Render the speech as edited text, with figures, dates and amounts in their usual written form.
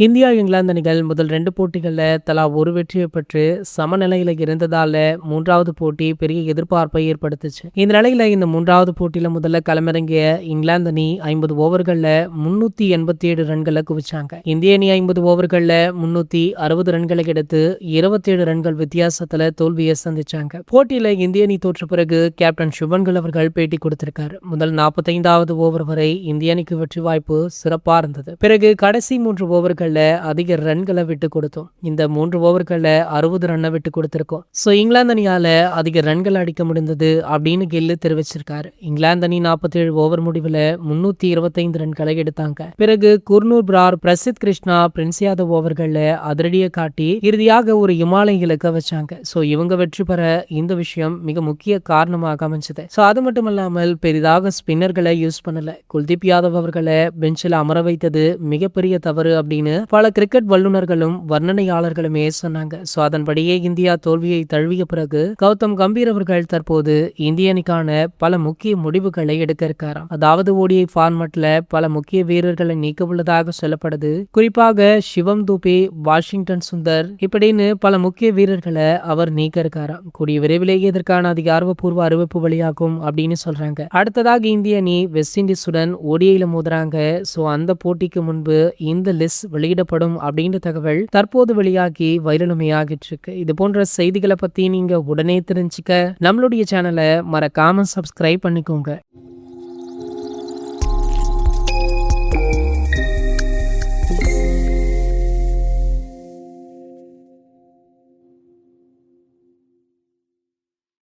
India, England அணிகள் முதல் 2 போட்டிகள்ல தலா ஒரு வெற்றியை பெற்று சமநிலையில இருந்ததால 3வது போட்டி பெரிய எதிர்பார்ப்பை ஏற்படுத்துச்சு. இந்த நிலையில இந்த 3வது போட்டியில முதல்ல களமிறங்கிய இங்கிலாந்து அணி 50 ஓவர்கள்ல 387 ரன்களை குவிச்சாங்க. இந்திய அணி 50 ஓவர்கள்ல 360 ரன்களை எடுத்து 27 ரன்கள் வித்தியாசத்துல தோல்வியை சந்திச்சாங்க. போட்டியில இந்திய அணி தோற்ற பிறகு கேப்டன் சுபன்கில் அவர்கள் பேட்டி கொடுத்திருக்காரு. முதல் 45வது ஓவர் வரை இந்திய அணிக்கு வெற்றி வாய்ப்பு சிறப்பா இருந்தது. பிறகு கடைசி 3 ஓவர்கள் அதிக ரன்களை விட்டு கொடுத்தோம். இந்த 3 ஓவர்கள்ல 60 ரன்னை விட்டு கொடுத்திருக்கோம். சோ இங்கிலாந்து அணியால அதிக ரன்கள் அடிக்க முடிந்தது அப்படின்னு கில்லு தெரிவிச்சிருக்காரு. இங்கிலாந்து அணி 47 ஓவர் முடிவுல 325 ரன்களை எடுத்தாங்க. பிறகு குர்னூர் பிரார், பிரசித் கிருஷ்ணா, பிரின்ஸ் யாதவ் ஓவர்கள்ல அதிரடியை காட்டி இறுதியாக ஒரு இமாலய இலக்க வச்சாங்க. சோ இவங்க வெற்றி பெற இந்த விஷயம் மிக முக்கிய காரணமாக அமைஞ்சது. சோ அது மட்டும் இல்லாமல் பெரிதாக ஸ்பின்னர்களை யூஸ் பண்ணல. குல்தீப் யாதவ் அவர்களை பெஞ்சில் அமர வைத்தது மிகப்பெரிய தவறு அப்படின்னு பல கிரிக்கெட் வல்லுநர்களும் வர்ணனையாளர்களுமே சொன்னாங்க. சோ அதன்படியே இந்தியா தோல்வியை தழுவிய பிறகு கௌதம் கம்பீர் அவர்கள் தற்போது இந்திய அணிக்கான பல முக்கிய முடிவுகளை எடுக்க இருக்காராம். அதாவது ஓடிஐ ஃபார்மட்ல பல முக்கிய வீரர்களை நீக்க உள்ளதாக சொல்லப்படுது. குறிப்பாக சிவம் தூபே, வாஷிங்டன் சுந்தர் இப்படின்னு பல முக்கிய வீரர்களை அவர் நீக்க இருக்காராம். கூடிய விரைவிலேயே இதற்கான அதிகாரப்பூர்வ அறிவிப்பு வெளியாகும் அப்படின்னு சொல்றாங்க. அடுத்ததாக இந்திய அணி வெஸ்ட் இண்டீஸுடன் ஓடிஐல மோதுறாங்க. சோ அந்த போட்டிக்கு முன்பு இந்த லிஸ்ட் வெளியிடப்படும் அப்படின்ற தகவல் தற்போது வெளியாகி வைரலுமையாகிட்டு இருக்கு. இது போன்ற செய்திகளை பத்தி நீங்க உடனே தெரிஞ்சுக்க நம்மளுடைய சேனலை மறக்காம சப்ஸ்கிரைப் பண்ணிக்கோங்க.